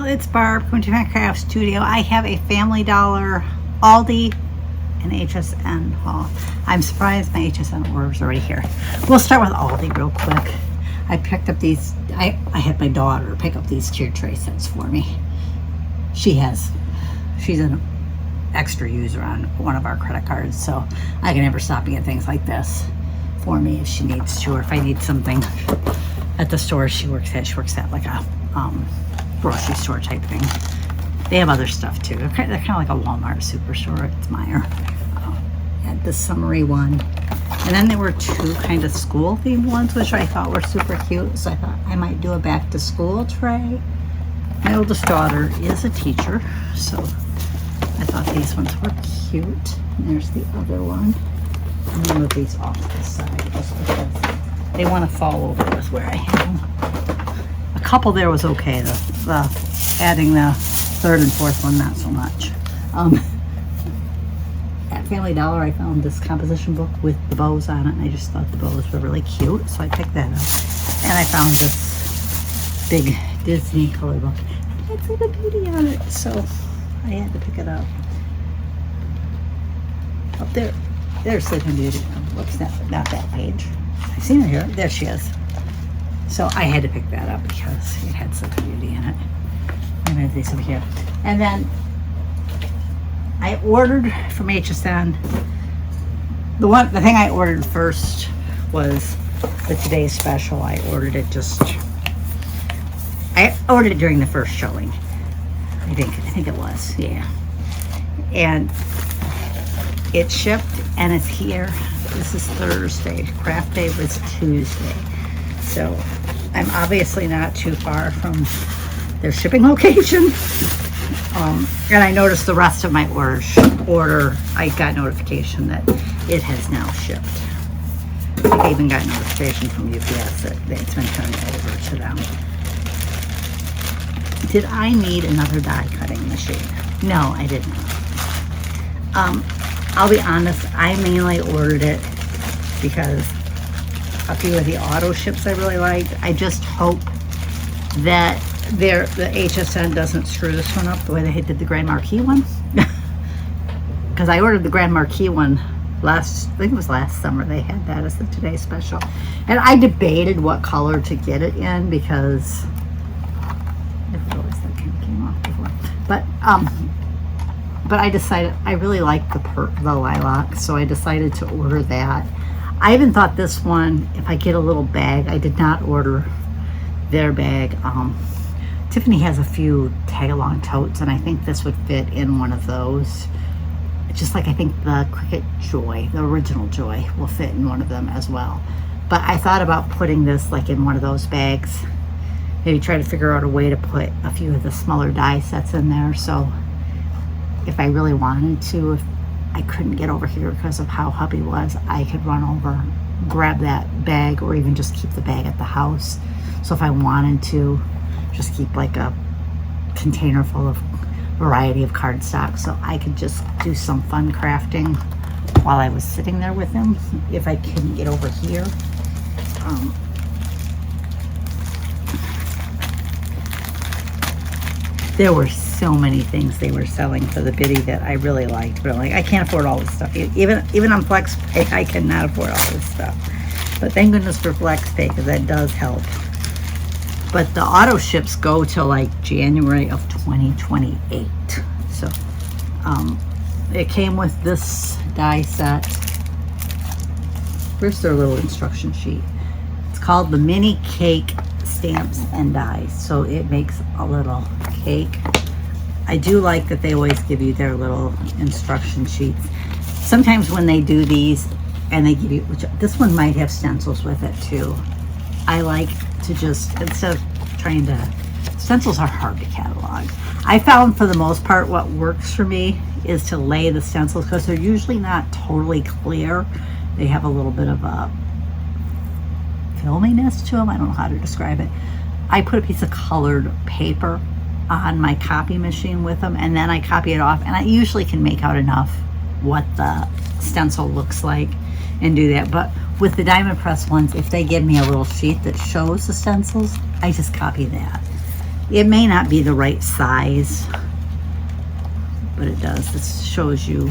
Well, it's Barb from Different Craft Studio. I have a Family Dollar, Aldi, and HSN haul. I'm surprised my HSN orders are already here. We'll start with Aldi real quick. I picked up these, I had my daughter pick up these tier tray sets for me. She's an extra user on one of our credit cards, so I can never stop and get things like this for me if she needs to, or if I need something at the store she works at. She works at like a grocery store type thing. They have other stuff too. They're kind of like a Walmart superstore. It's Meyer. Had the summery one, and then there were two kind of school themed ones, which I thought were super cute. So I thought I might do a back to school tray. My oldest daughter is a teacher, so I thought these ones were cute. And there's the other one. I'm gonna move these off to the side just because they want to fall over with where I have them. A couple there was okay. The adding the third and fourth one, not so much. At Family Dollar, I found this composition book with the bows on it, and I just thought the bows were really cute, so I picked that up. And I found this big Disney color book. It had Sleeping Beauty on it, so I had to pick it up. Up there, there's Sleeping Beauty. Whoops, not that page. I've seen her here. There she is. So I had to pick that up because it had Sleeping Beauty in it. I'm gonna do some here. And then I ordered from HSN. The thing I ordered first was the Today's Special. I ordered it during the first showing. I think it was, yeah. And it shipped and it's here. This is Thursday. Craft Day was Tuesday. So I'm obviously not too far from their shipping location. And I noticed the rest of my order, I got notification that it has now shipped. I even got notification from UPS that it's been turned over to them. Did I need another die cutting machine? No, I did not. I'll be honest, I mainly ordered it because a few of the auto ships I really liked. I just hope that the HSN doesn't screw this one up the way they did the Grand Marquis one. Because I ordered the Grand Marquis one I think it was last summer. They had that as the Today's Special. And I debated what color to get it in because I realized that kind of came off before. But I decided I really liked the lilac, so I decided to order that. I even thought this one, if I get a little bag, I did not order their bag. Tiffany has a few tag-along totes, and I think this would fit in one of those. It's just like I think the Cricket Joy, the original Joy, will fit in one of them as well. But I thought about putting this like in one of those bags. Maybe try to figure out a way to put a few of the smaller die sets in there. So if I really wanted to, if I couldn't get over here because of how hubby was, I could run over, grab that bag, or even just keep the bag at the house. So if I wanted to, just keep like a container full of variety of cardstock so I could just do some fun crafting while I was sitting there with him if I couldn't get over here. There were so many things they were selling for the biddy that I really liked, but I'm like, I can't afford all this stuff. Even on FlexPay, I cannot afford all this stuff. But thank goodness for FlexPay, because that does help. But the auto ships go till like January of 2028. So it came with this die set. Here's their little instruction sheet. It's called the Mini Cake Stamps and Dies. So it makes a little cake. I do like that they always give you their little instruction sheets. Sometimes when they do these and they give you, this one might have stencils with it too. I like to just, instead of trying to, stencils are hard to catalog. I found for the most part what works for me is to lay the stencils because they're usually not totally clear. They have a little bit of a filminess to them. I don't know how to describe it. I put a piece of colored paper on my copy machine with them, and then I copy it off, and I usually can make out enough what the stencil looks like and do that. But with the diamond press ones, if they give me a little sheet that shows the stencils, I just copy that. It may not be the right size, but it does. This shows you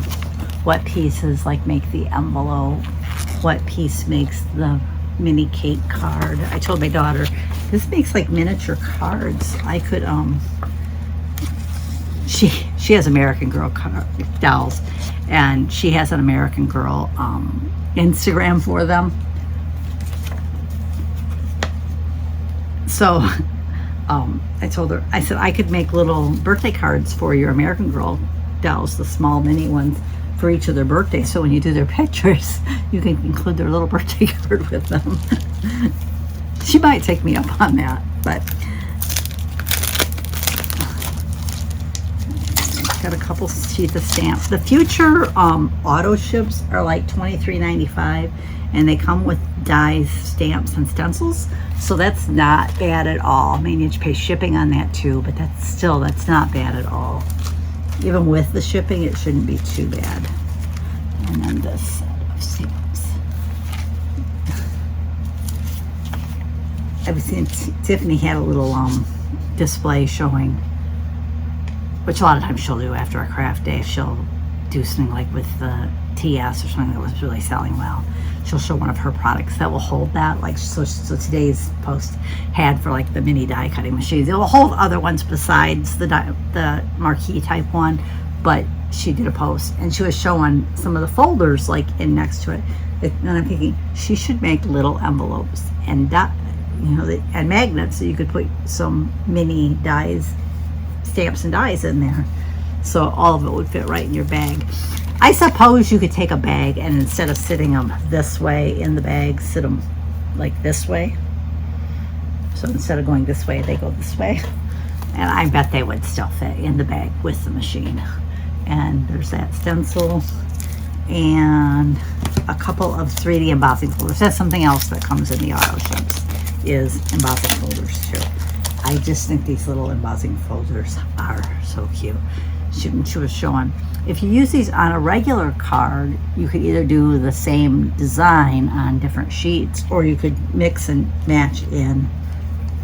what pieces like make the envelope, what piece makes the mini cake card. I told my daughter, this makes like miniature cards. I could, she has American Girl dolls, and she has an American Girl Instagram for them. So I told her, I said, I could make little birthday cards for your American Girl dolls, the small mini ones, for each of their birthdays. So when you do their pictures, you can include their little birthday card with them. She might take me up on that, but got a couple sheets of stamps. The future auto ships are like $23.95, and they come with dies, stamps, and stencils. So that's not bad at all. I mean, you pay shipping on that too, but that's not bad at all. Even with the shipping, it shouldn't be too bad. And then this set of stamps. I was seeing Tiffany had a little display showing, which a lot of times she'll do after a craft day. She'll do something like with the TS or something that was really selling well. She'll show one of her products that will hold that. Like, so today's post had for like the mini die cutting machines. It will hold other ones besides the marquee type one, but she did a post and she was showing some of the folders like in next to it. And I'm thinking she should make little envelopes and and magnets, so you could put some mini dies, stamps and dies in there, so all of it would fit right in your bag. I suppose you could take a bag and instead of sitting them this way in the bag, sit them like this way. So instead of going this way, they go this way. And I bet they would still fit in the bag with the machine. And there's that stencil and a couple of 3D embossing folders. That's something else that comes in the auto ships, is embossing folders too. I just think these little embossing folders are so cute. She was showing, if you use these on a regular card, you could either do the same design on different sheets, or you could mix and match in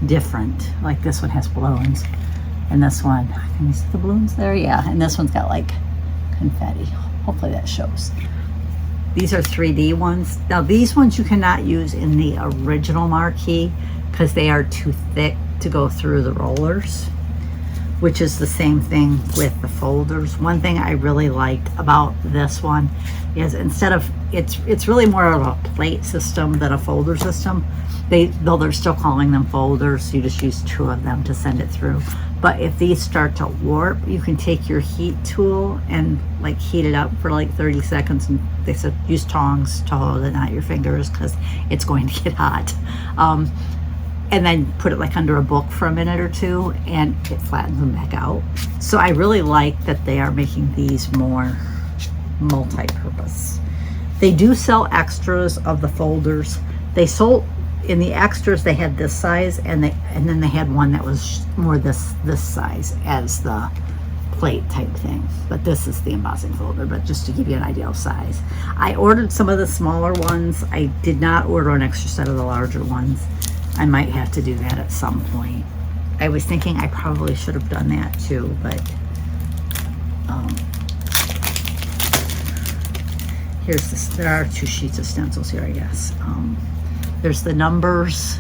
different. Like this one has balloons, and this one, can you see the balloons there? Yeah, and this one's got like confetti. Hopefully that shows. These are 3D ones. Now these ones you cannot use in the original marquee because they are too thick to go through the rollers, which is the same thing with the folders. One thing I really liked about this one is instead of, it's really more of a plate system than a folder system. Though they're still calling them folders, so you just use 2 of them to send it through. But if these start to warp, you can take your heat tool and like heat it up for like 30 seconds. And they said use tongs to hold it, not your fingers, because it's going to get hot. And then put it like under a book for a minute or 2, and it flattens them back out. So I really like that they are making these more multi-purpose. They do sell extras of the folders. They sold in the extras, they had this size, and then they had one that was more this size as the plate type thing. But this is the embossing folder, but just to give you an idea of size. I ordered some of the smaller ones. I did not order an extra set of the larger ones. I might have to do that at some point. I was thinking I probably should have done that too, but here's this. There are 2 sheets of stencils here, I guess. There's the numbers,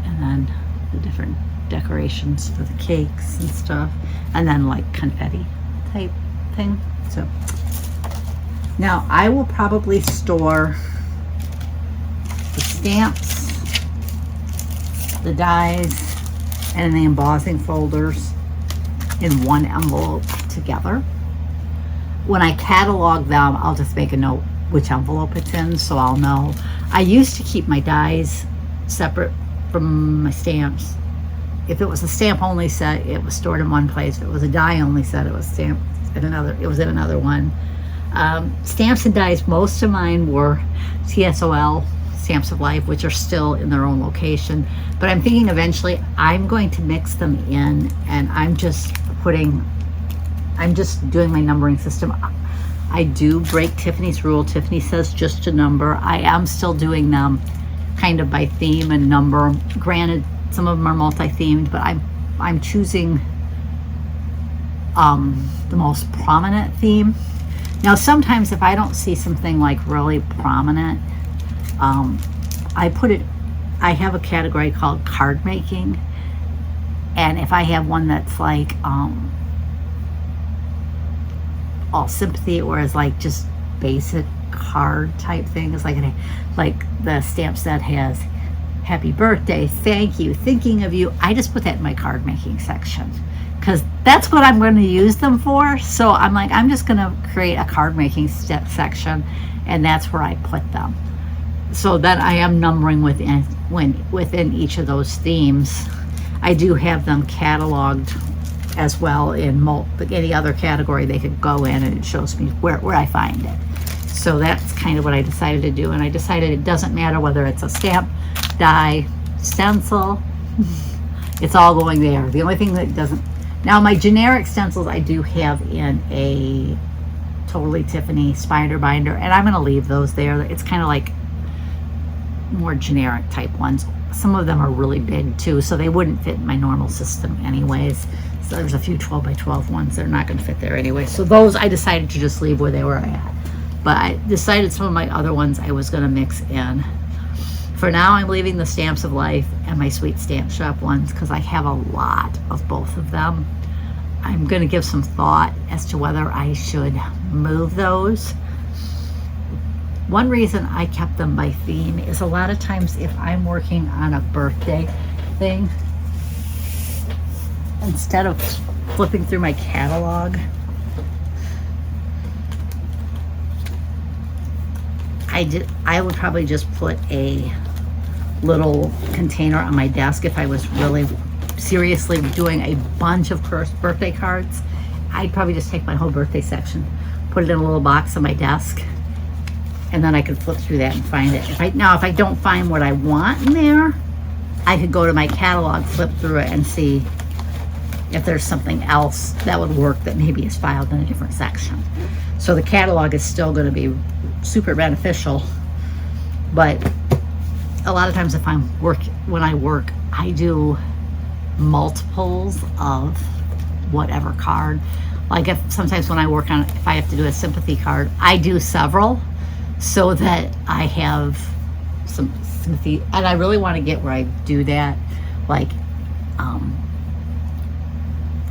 and then the different decorations for the cakes and stuff, and then like confetti type thing. So now I will probably store the stamps, the dies, and the embossing folders in one envelope together. When I catalog them, I'll just make a note which envelope it's in, so I'll know. I used to keep my dies separate from my stamps. If it was a stamp only set, it was stored in one place. If it was a die only set, it was stamped in another. It was in another one. Stamps and dies, most of mine were TSOL, Stamps of Life, which are still in their own location. But I'm thinking eventually I'm going to mix them in, and I'm just doing my numbering system. I do break Tiffany's rule. Tiffany says just a number. I am still doing them kind of by theme and number. Granted, Some of them are multi-themed, but I'm choosing the most prominent theme. Now, sometimes if I don't see something like really prominent, I have a category called card making, and if I have one that's like all sympathy, or is like just basic card type things, like the stamp set has happy birthday, thank you, thinking of you, I just put that in my card making section because that's what I'm going to use them for. So I'm like, I'm just going to create a card making section, and that's where I put them. So then I am numbering within each of those themes. I do have them cataloged as well in any other category they could go in, and it shows me where I find it. So that's kind of what I decided to do, and I decided it doesn't matter whether it's a stamp, die, stencil, it's all going there. The only thing that doesn't, now my generic stencils I do have in a Totally Tiffany spider binder, and I'm going to leave those there. It's kind of like more generic type ones. Some of them are really big too, so they wouldn't fit in my normal system anyways. So there's a few 12 by 12 ones that are not going to fit there anyway. So those I decided to just leave where they were at. But I decided some of my other ones I was going to mix in. For now, I'm leaving the Stamps of Life and my Sweet Stamp Shop ones because I have a lot of both of them. I'm going to give some thought as to whether I should move those. One reason I kept them by theme is a lot of times if I'm working on a birthday thing, instead of flipping through my catalog, I would probably just put a little container on my desk if I was really seriously doing a bunch of birthday cards. I'd probably just take my whole birthday section, put it in a little box on my desk, and then I could flip through that and find it. If I don't find what I want in there, I could go to my catalog, flip through it, and see if there's something else that would work that maybe is filed in a different section. So the catalog is still going to be super beneficial, but a lot of times when I work, I do multiples of whatever card. Like sometimes when I work on, if I have to do a sympathy card, I do several so that I have some sympathy, and I really want to get where I do that. Like,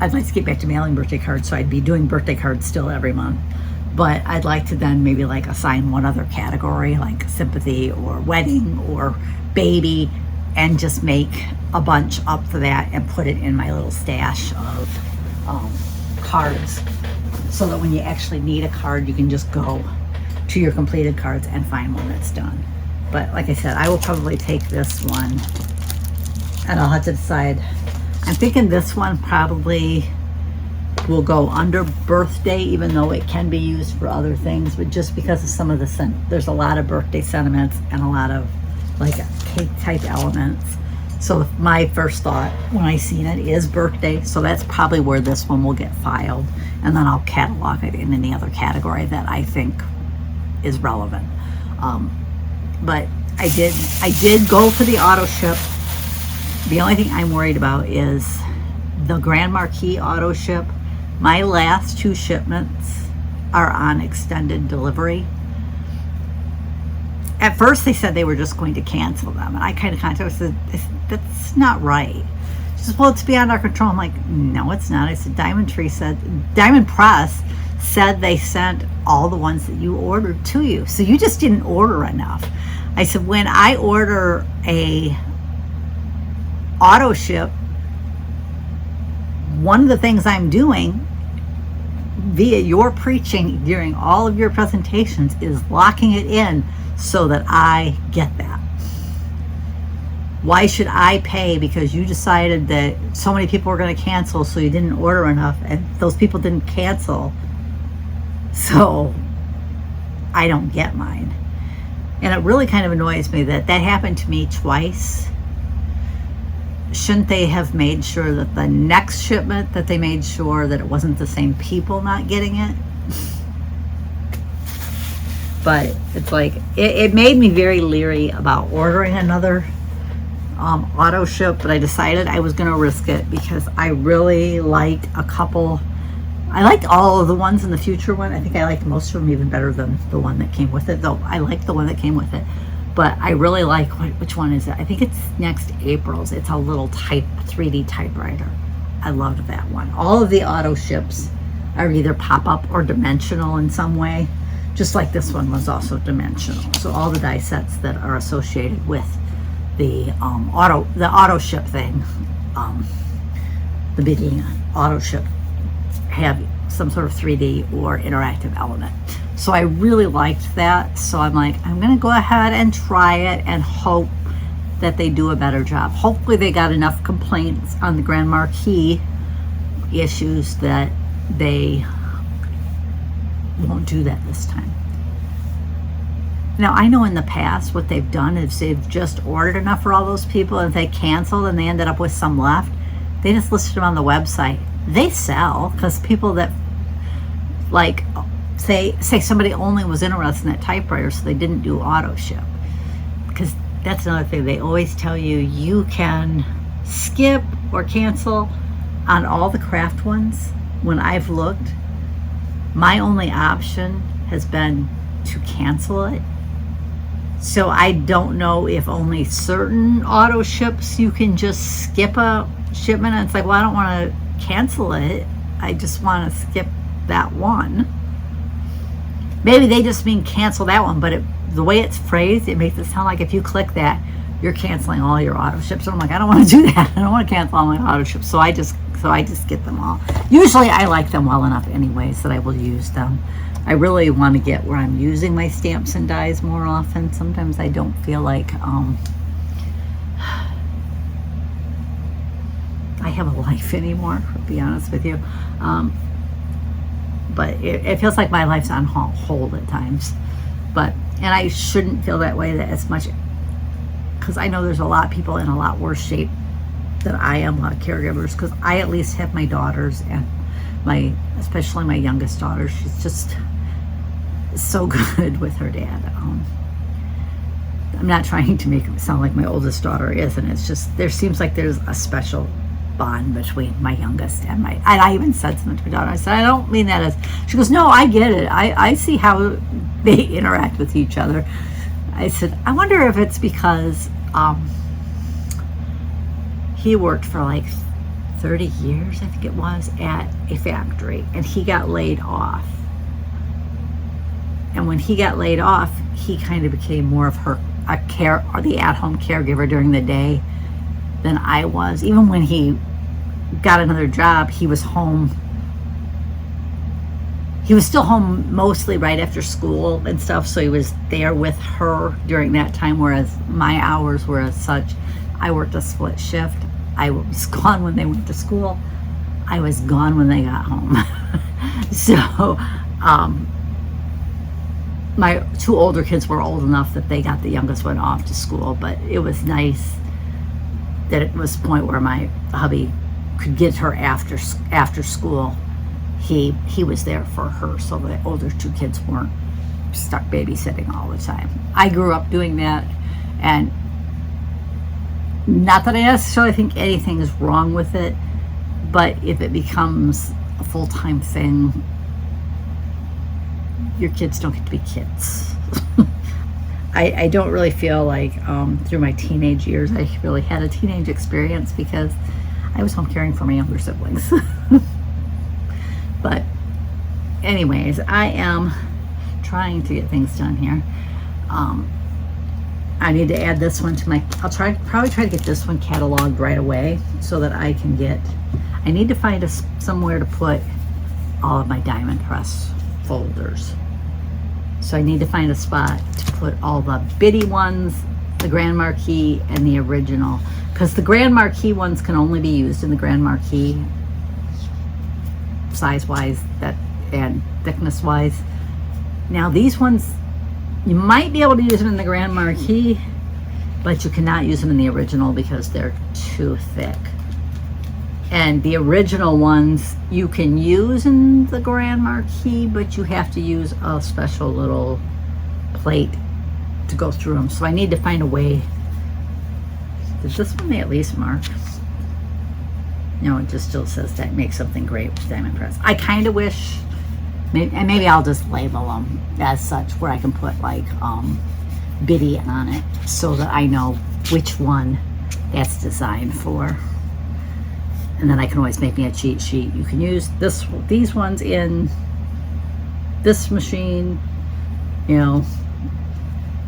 I'd like to get back to mailing birthday cards, so I'd be doing birthday cards still every month. But I'd like to then maybe like assign one other category, like sympathy or wedding or baby, and just make a bunch up for that and put it in my little stash of cards, so that when you actually need a card, you can just go to your completed cards and find one that's done. But like I said, I will probably take this one, and I'll have to decide. I'm thinking this one probably will go under birthday, even though it can be used for other things, but just because of some of the there's a lot of birthday sentiments and a lot of like cake type elements. So my first thought when I seen it is birthday, so that's probably where this one will get filed, and then I'll catalog it in any other category that I think is relevant. But I did go for the auto ship. The only thing I'm worried about is the Grand Marquis auto ship. My last 2 shipments are on extended delivery. At first they said they were just going to cancel them, and I kind of contacted, that's not right. She says, well, it's beyond our control. I'm like, no, it's not. I said, Diamond Press said they sent all the ones that you ordered to you, so you just didn't order enough. I said, when I order a auto ship, one of the things I'm doing via your preaching during all of your presentations is locking it in so that I get that. Why should I pay because you decided that so many people were going to cancel, so you didn't order enough, and those people didn't cancel, so I don't get mine? And it really kind of annoys me that happened to me twice. Shouldn't they have made sure that the next shipment that they made sure that it wasn't the same people not getting it? But it's like, it made me very leery about ordering another auto ship, but I decided I was going to risk it because I really liked a couple. I liked all of the ones in the future one. I think I liked most of them even better than the one that came with it, though I liked the one that came with it. But I really like, which one is it? I think it's next April's. It's a little 3D typewriter. I loved that one. All of the auto ships are either pop-up or dimensional in some way, just like this one was also dimensional. So all the die sets that are associated with the auto ship thing, the beginning auto ship, have some sort of 3D or interactive element. So I really liked that. So I'm like, I'm going to go ahead and try it and hope that they do a better job. Hopefully they got enough complaints on the Grand Marquis issues that they won't do that this time. Now, I know in the past what they've done is they've just ordered enough for all those people, and if they canceled and they ended up with some left, they just listed them on the website. They sell, because people that, like, say somebody only was interested in that typewriter, so they didn't do auto ship. Because that's another thing. They always tell you, you can skip or cancel on all the craft ones. When I've looked, my only option has been to cancel it. So I don't know if only certain auto ships you can just skip a shipment. And it's like, well, I don't want to cancel it. I just want to skip that one. Maybe they just mean cancel that one, but the way it's phrased, it makes it sound like if you click that, you're canceling all your auto ships. So I'm like, I don't want to do that. I don't want to cancel all my auto ships. So I just get them all. Usually I like them well enough anyways that I will use them. I really want to get where I'm using my stamps and dies more often. Sometimes I don't feel like I have a life anymore, to be honest with you. But it feels like my life's on hold at times. And I shouldn't feel that way as much, because I know there's a lot of people in a lot worse shape than I am, a lot of caregivers, because I at least have my daughters, and especially my youngest daughter. She's just so good with her dad. I'm not trying to make it sound like my oldest daughter is, and it's just, there seems like there's a special bond between my youngest and I even said something to my daughter. I said, I don't mean that as, she goes, no, I get it. I see how they interact with each other. I said, I wonder if it's because he worked for like 30 years, I think it was, at a factory, and he got laid off. And when he got laid off, he kind of became more of the at-home caregiver during the day than I was. Even when he got another job, he was home. He was still home mostly right after school and stuff, so he was there with her during that time, whereas my hours were as such. I worked a split shift. I was gone when they went to school. I was gone when they got home. So, my two older kids were old enough that they got the youngest one off to school, but it was nice that it was a point where my hubby could get her after school. He was there for her, so the older two kids weren't stuck babysitting all the time. I grew up doing that, and not that I necessarily think anything is wrong with it, but if it becomes a full-time thing, your kids don't get to be kids. I don't really feel like through my teenage years I really had a teenage experience, because I was home caring for my younger siblings. But anyways, I am trying to get things done here. I need to add this one to my, probably try to get this one cataloged right away so that I can I need to find somewhere to put all of my diamond press folders. So I need to find a spot to put all the bitty ones, the Grand Marquis, and the original. Because the Grand Marquis ones can only be used in the Grand Marquis, size-wise and thickness-wise. Now these ones, you might be able to use them in the Grand Marquis, but you cannot use them in the original because they're too thick. And the original ones you can use in the Grand Marquis, but you have to use a special little plate to go through them. So I need to find a way Did this one they at least mark? No, it just still says that make something great with diamond press. I kind of wish, maybe I'll just label them as such, where I can put like Biddy on it, so that I know which one that's designed for. And then I can always make me a cheat sheet. You can use these ones in this machine, you know,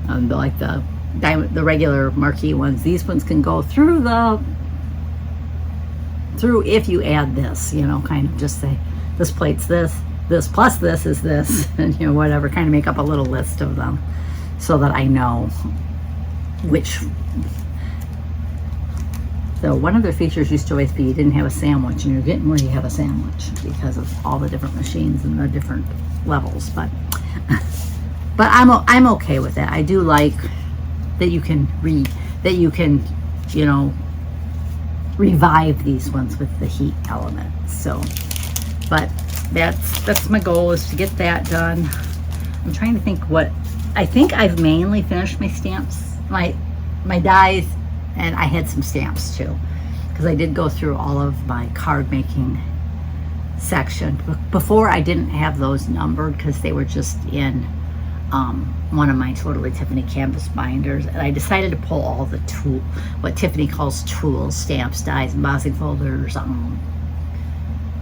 like the diamond, the regular marquee ones. These ones can go through if you add this, you know, kind of just say this plate's this plus this is this, and you know, whatever, kind of make up a little list of them so that I know which. So one of their features used to always be you didn't have a sandwich, and you're getting where you have a sandwich because of all the different machines and the different levels. But I'm okay with it. I do like that you can you know, revive these ones with the heat element. So, but that's my goal, is to get that done. I'm trying to think what I think I've mainly finished my stamps, my dies. And I had some stamps too, because I did go through all of my card making section. Before, I didn't have those numbered because they were just in one of my Totally Tiffany canvas binders. And I decided to pull all the what Tiffany calls tools, stamps, dies, embossing folders. Well,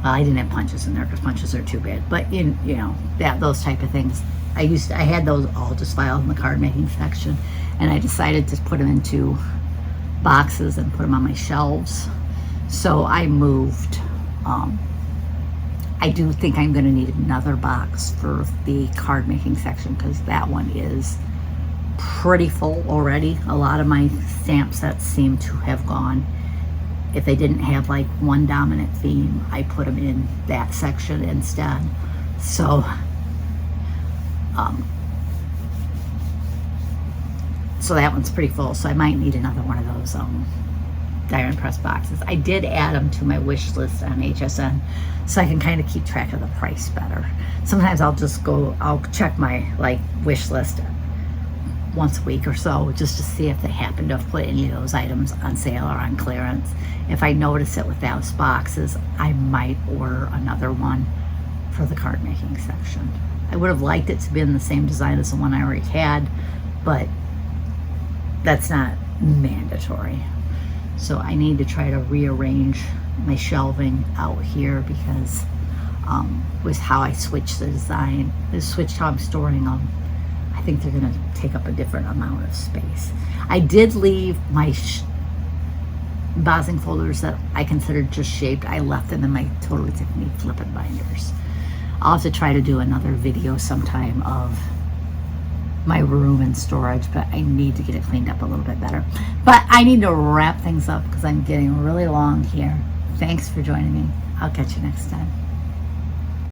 I didn't have punches in there because punches are too big. But you know, those type of things. I had those all just filed in the card making section, and I decided to put them into boxes and put them on my shelves. So I moved. I do think I'm going to need another box for the card making section, because that one is pretty full already. A lot of my stamp sets seem to have gone. If they didn't have like one dominant theme, I put them in that section instead. So so that one's pretty full, so I might need another one of those diamond press boxes. I did add them to my wish list on HSN, so I can kind of keep track of the price better. Sometimes I'll check my like wish list once a week or so, just to see if they happen to have put any of those items on sale or on clearance. If I notice it with those boxes, I might order another one for the card making section. I would have liked it to be in the same design as the one I already had, but that's not mandatory. So I need to try to rearrange my shelving out here, because with how I switched the design, switched how I'm storing them, I think they're going to take up a different amount of space. I did leave my embossing folders that I considered just shaped. I left them in my Totally Tiffany flippin' binders. I'll have to try to do another video sometime of my room and storage, but I need to get it cleaned up a little bit better. But I need to wrap things up because I'm getting really long here. Thanks for joining me. I'll catch you next time.